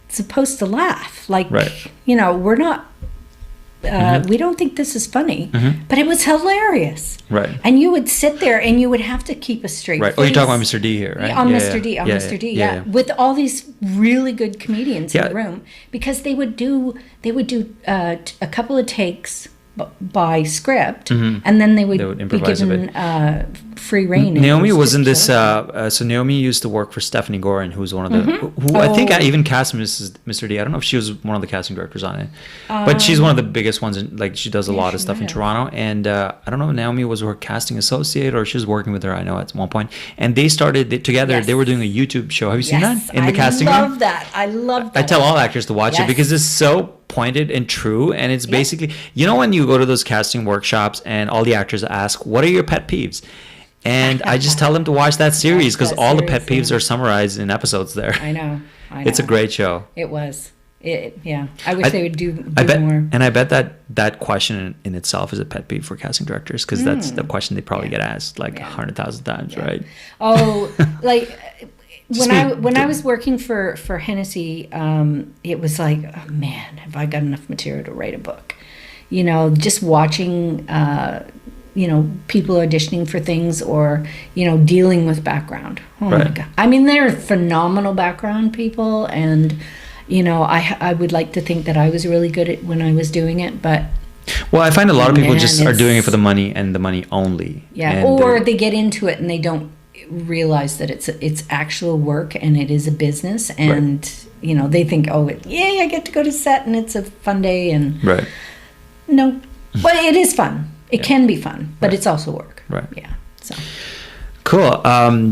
supposed to laugh. Like, Right. We're not. We don't think this is funny, but it was hilarious. Right. And you would sit there and you would have to keep a straight Right. face. Oh, you're talking about Mr. D here, right? On Mr. D, yeah. With all these really good comedians in the room, because they would do a couple of takes by script, and then they would be improvise a given free reign. Naomi was in this. So Naomi used to work for Stephanie Gorin, who's one of the who I think even cast Mr. D. I don't know if she was one of the casting directors on it, but she's one of the biggest ones. Like she does a lot of stuff in Toronto, and I don't know if Naomi was her casting associate or she was working with her. I know at one point, and they started together. Yes. They were doing a YouTube show. Have you seen that in the casting room? room? I love that. I tell all actors to watch it Yes. because it's so pointed and true, and it's basically, when you go to those casting workshops and all the actors ask, what are your pet peeves? And I just tell them to watch that series because all the pet peeves are summarized in episodes there. I know. It's a great show. It was. I wish they would do I more. And I bet that question in itself is a pet peeve for casting directors because that's the question they probably get asked like 100,000 times, right? Oh, like when I was working for Hennessy, it was like, oh man, have I got enough material to write a book? Just watching, people auditioning for things or, dealing with background. Oh my God. I mean, they're phenomenal background people. And, I would like to think that I was really good at when I was doing it, but. Well, I find a lot of people just are doing it for the money and the money only. Yeah. Or they get into it and they don't realize that it's actual work and it is a business. And, they think, I get to go to set and it's a fun day. And right. No, but it is fun. It can be fun, but it's also work. Right. Yeah. So. Cool.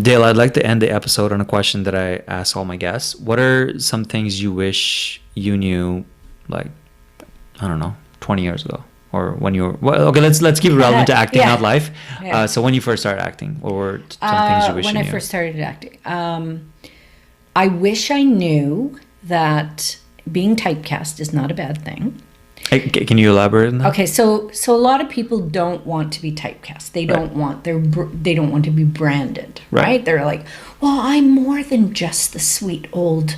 Dale, I'd like to end the episode on a question that I ask all my guests. What are some things you wish you knew, like, I don't know, 20 years ago? Or when you were... okay, let's keep it relevant to acting, not life. Yeah. So when you first started acting, what were some things you wish you knew? When I first started acting, I wish I knew that being typecast is not a bad thing. Can you elaborate on that? Okay, so a lot of people don't want to be typecast. They don't want they don't want to be branded, right? They're like, well, I'm more than just the sweet old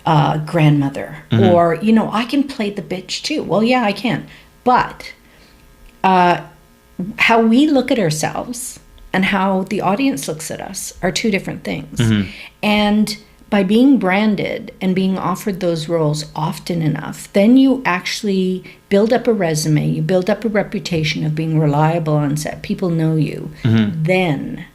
grandmother, or I can play the bitch too. Well, yeah, I can, but how we look at ourselves and how the audience looks at us are two different things, and by being branded and being offered those roles often enough, then you actually build up a resume, you build up a reputation of being reliable on set. People know you. Then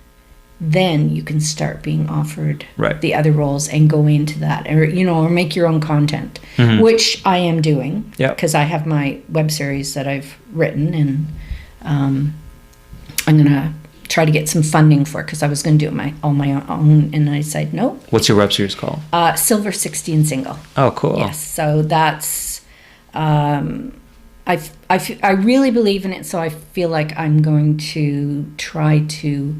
you can start being offered the other roles and go into that, or make your own content, which I am doing, because I have my web series that I've written, and I'm gonna try to get some funding for it, because I was going to do it on my own, and I said nope. What's your web series called? Silver 16 Single. Oh, cool. Yes, so that's I really believe in it, so I feel like I'm going to try to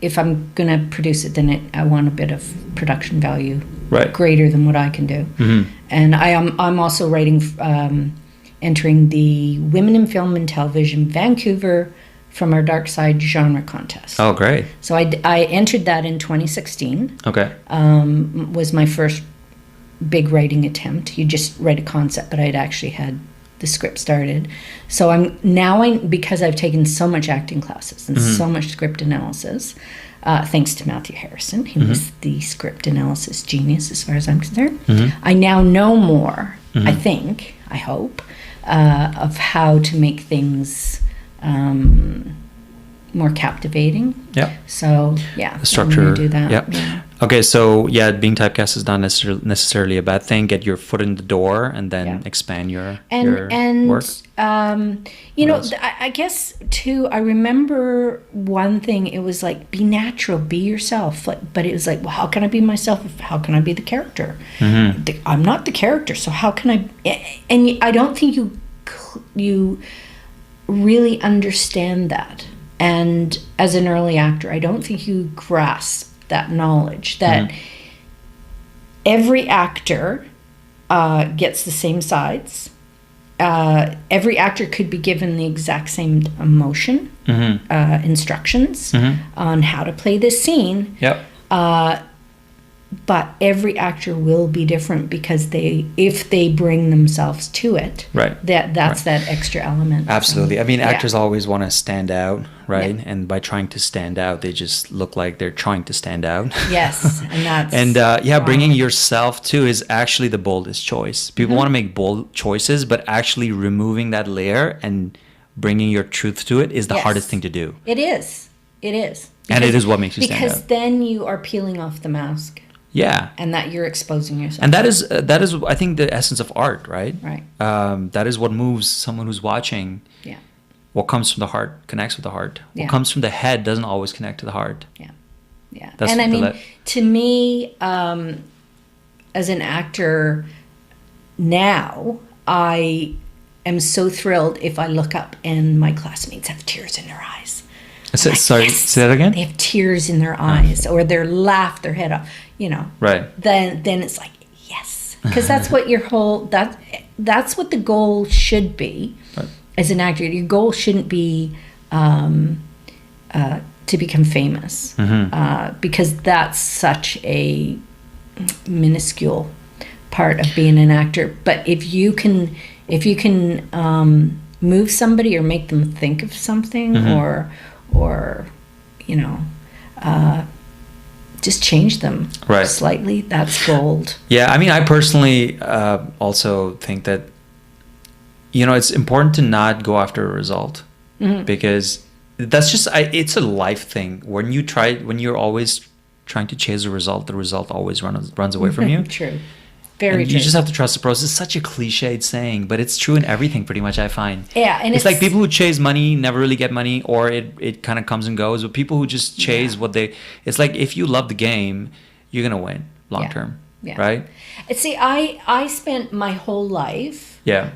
if I'm going to produce it, then I want a bit of production value greater than what I can do. And I'm also writing entering the Women in Film and Television Vancouver From Our Dark Side genre contest. Oh, great. So I entered that in 2016. Okay. Was my first big writing attempt. You just write a concept, but I'd actually had the script started. So because I've taken so much acting classes and so much script analysis, thanks to Matthew Harrison, he was the script analysis genius as far as I'm concerned. I now know more, I hope, of how to make things more captivating. Yeah. So the structure. I'm gonna do that. Yeah. Okay. So being typecast is not necessarily a bad thing. Get your foot in the door and then expand your work. I guess too. I remember one thing. It was like, be natural, be yourself. But it was like, well, how can I be myself? How can I be the character? I'm not the character, so how can I? And I don't think you really understand that. And as an early actor, I don't think you grasp that knowledge that every actor gets the same sides. Every actor could be given the exact same emotion, instructions on how to play this scene. But every actor will be different, because if they bring themselves to it, that's that extra element. Absolutely. I mean, actors always want to stand out, right? And by trying to stand out, they just look like they're trying to stand out. Yes, and that's bringing yourself too is actually the boldest choice. People want to make bold choices, but actually removing that layer and bringing your truth to it is the hardest thing to do. It is. Because, and it is what makes you stand out. Because then you are peeling off the mask. Yeah. And that you're exposing yourself. And that is I think the essence of art, right? Right. That is what moves someone who's watching. Yeah. What comes from the heart connects with the heart. What comes from the head doesn't always connect to the heart. Yeah. Yeah. That's to me, as an actor now, I am so thrilled if I look up and my classmates have tears in their eyes. Sorry, say that again? They have tears in their eyes, or they laugh their head off, Right. Then it's like, yes. Because that's what that's what the goal should be as an actor. Your goal shouldn't be to become famous, because that's such a minuscule part of being an actor. But if you can move somebody or make them think of something, or just change them slightly, that's gold. Yeah, I mean, I personally also think that it's important to not go after a result, because that's just it's a life thing. When you're always trying to chase a result, the result always runs away from you. True. Very true. You just have to trust the process. It's such a cliched saying, but it's true in everything pretty much, I find. Yeah, and it's like people who chase money never really get money, or it kind of comes and goes. But people who just chase it's like, if you love the game, you're gonna win long term, right? See, I spent my whole life with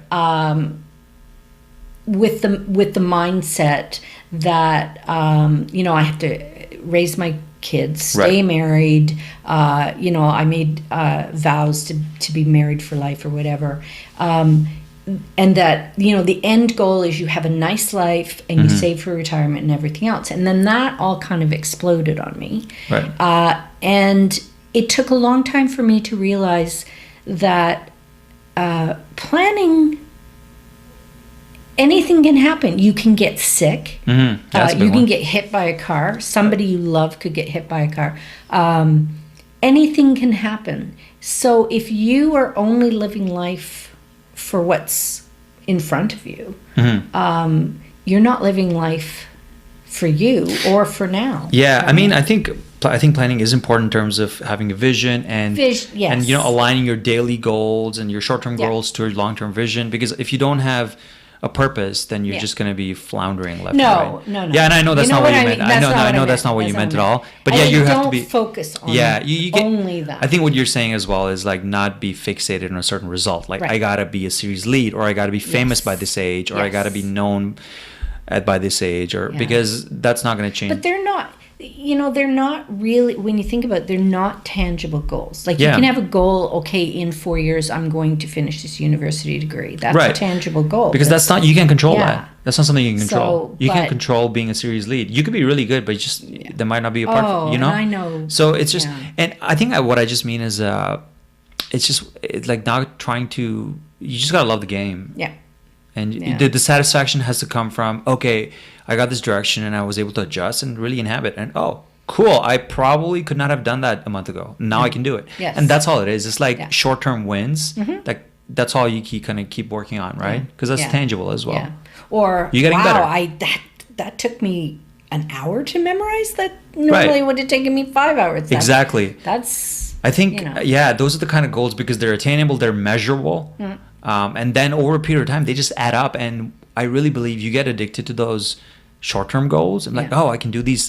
the mindset that I have to raise my kids, stay married. I made vows to be married for life or whatever. and that, the end goal is you have a nice life and you save for retirement and everything else. And then that all kind of exploded on me. Right. And it took a long time for me to realize that planning, anything can happen. You can get sick. You can get hit by a car. Somebody you love could get hit by a car. Anything can happen. So if you are only living life for what's in front of you, you're not living life for you or for now. Yeah, I mean, I think planning is important in terms of having a vision and yes. and aligning your daily goals and your short-term goals to your long-term vision. Because if you don't have a purpose, then you're just going to be floundering left and right. No. Yeah, and I know that's not what you meant. I know that's not what you meant at all. But yeah, you have to be focus on you get, only that. I think what you're saying as well is like not be fixated on a certain result. Like I gotta be a series lead, or I gotta be famous by this age, or I gotta be known by this age, or because that's not going to change. But they're not. They're not really, when you think about it, they're not tangible goals. Like you can have a goal, okay, in 4 years I'm going to finish this university degree. That's a tangible goal. Because that's not, you can't control that. That's not something you can control. So, you can't control being a series lead. You could be really good, but just there might not be a part, I know. So it's just, and I think what I just mean is, it's like not trying to, you just got to love the game. Yeah. And the satisfaction has to come from, okay, I got this direction and I was able to adjust and really inhabit. And cool, I probably could not have done that a month ago. Now I can do it. Yes. And that's all it is. It's like short-term wins. Like that's all you kind of keep working on, right? Because that's tangible as well. Yeah. Or, you're getting better. That took me an hour to memorize. That normally would have taken me 5 hours. Exactly. I think, those are the kind of goals because they're attainable, they're measurable. And then over a period of time, they just add up. And I really believe you get addicted to those short-term goals. I'm like, I can do these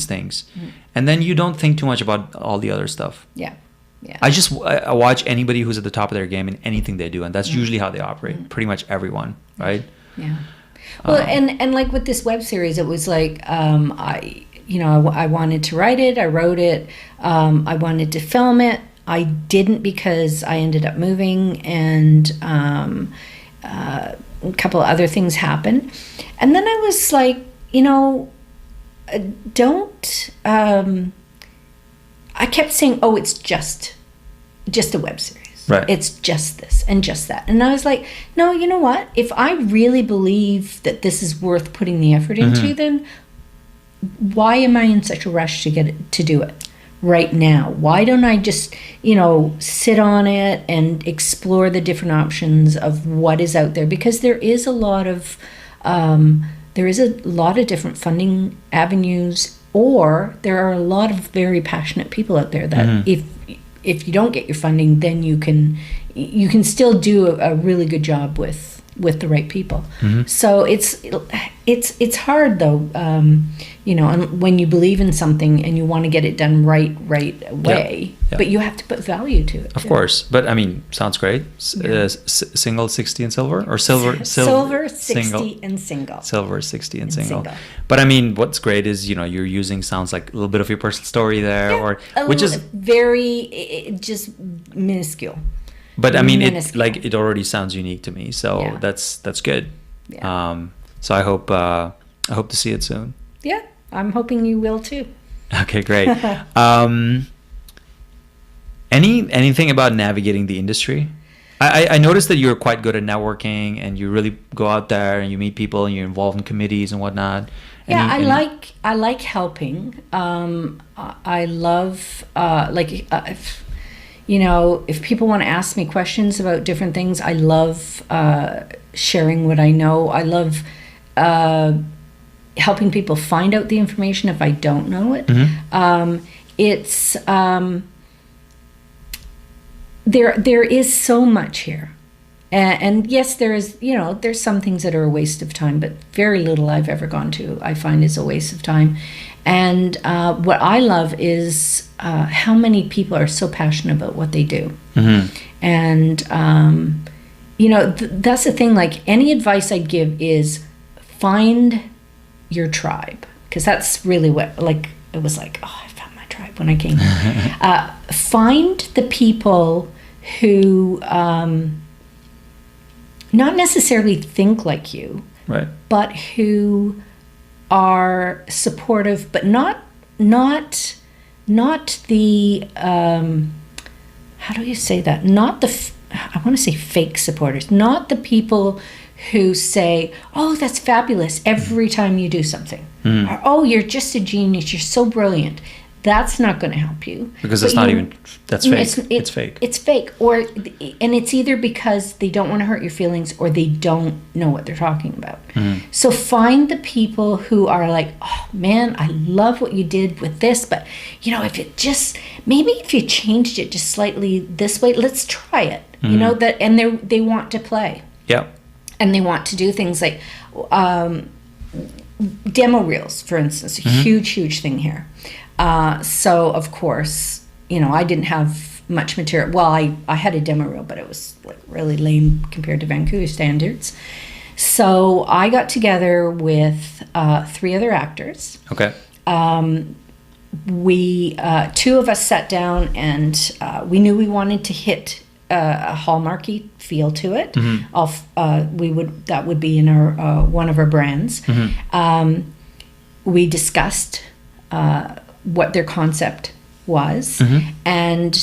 things. And then you don't think too much about all the other stuff. Yeah. I watch anybody who's at the top of their game in anything they do. And that's usually how they operate. Pretty much everyone, right? Yeah. Well, and like with this web series, it was like, I wanted to write it. I wrote it. I wanted to film it. I didn't because I ended up moving and a couple of other things happened. And then I was like, I kept saying, it's just a web series. Right. It's just this and just that. And I was like, no, you know what? If I really believe that this is worth putting the effort into, then why am I in such a rush to do it right now? Why don't I just, sit on it and explore the different options of what is out there? Because there is a lot of different funding avenues, or there are a lot of very passionate people out there that if you don't get your funding, then you can still do a really good job with the right people. So it's hard though, and when you believe in something and you want to get it done right away, but you have to put value to it. Of course, but I mean, sounds great. Single 60 and silver, or silver 60 single, and single. Silver 60 and single. But I mean, what's great is you're using sounds like a little bit of your personal story there, which is very just minuscule. But I mean, it already sounds unique to me, so that's good. Yeah. So I hope to see it soon. Yeah, I'm hoping you will too. Okay, great. Anything about navigating the industry? I noticed that you're quite good at networking, and you really go out there and you meet people and you're involved in committees and whatnot. I like helping. I love if people want to ask me questions about different things, I love sharing what I know. I love helping people find out the information if I don't know it. It's there is so much here, and yes, there is. There's some things that are a waste of time, but very little I've ever gone to I find is a waste of time. And what I love is how many people are so passionate about what they do. And that's the thing. Like, any advice I'd give is find your tribe, because that's really what, it was like, I found my tribe when I came here. Find the people who not necessarily think like you, Right. but who are supportive, but not the how do you say that? Not the I want to say fake supporters, not the people who say, "Oh, that's fabulous," every time you do something, or "Oh, you're just a genius. You're so brilliant." That's not going to help you, Because it's not even, that's fake. It's fake. It's fake, and it's either because they don't want to hurt your feelings or they don't know what they're talking about. So find the people who are like, "Oh man, I love what you did with this, but if it just maybe if you changed it just slightly this way, let's try it." That, and they want to play. Yeah. And they want to do things like demo reels, for instance, a huge thing here. So of course, I didn't have much material. Well, I had a demo reel, but it was like really lame compared to Vancouver standards. So I got together with 3 other actors. Okay. We 2 of us sat down and we knew we wanted to hit a hallmarky feel to it. That would be in our one of our brands. We discussed what their concept was, and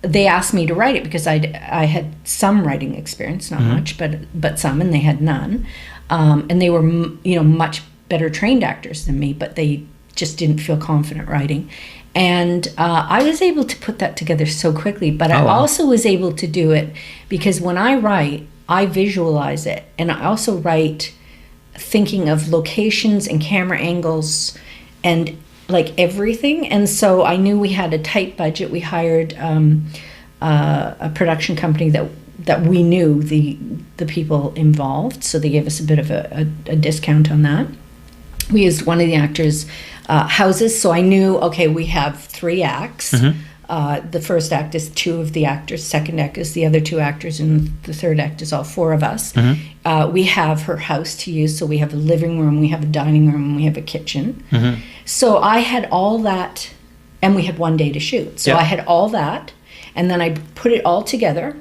they asked me to write it because I had some writing experience, not much, but some, and they had none, and they were much better trained actors than me, but they just didn't feel confident writing. And I was able to put that together so quickly, but I also was able to do it because when I write, I visualize it, and I also write thinking of locations and camera angles and like everything. And so I knew we had a tight budget. We hired a production company that we knew the people involved, so they gave us a bit of a discount on that. We used one of the actors' houses, so I knew, okay, we have 3 acts. The first act is 2 of the actors, second act is the other 2 actors, and the third act is all 4 of us. We have her house to use, so we have a living room, we have a dining room, and we have a kitchen. So I had all that, and we had 1 day to shoot. So I had all that, and then I put it all together,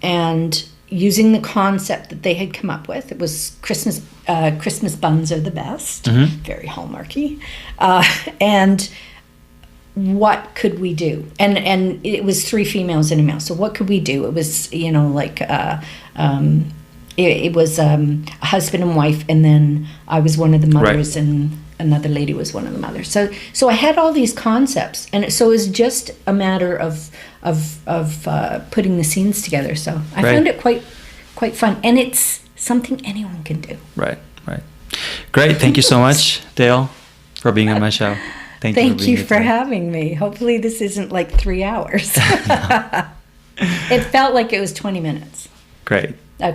and using the concept that they had come up with, it was Christmas buns are the best, very hallmarky, and what could we do? And it was 3 females and a male. So what could we do? It was it was a husband and wife, and then I was one of the mothers, and another lady was one of the mothers. So I had all these concepts, and so it was just a matter of putting the scenes together. So I found it quite fun, and it's something anyone can do. Right. Great. Thank you so much, Dale, for being on my show. Thank you for having me. Hopefully this isn't like 3 hours. It felt like it was 20 minutes. Great. Okay.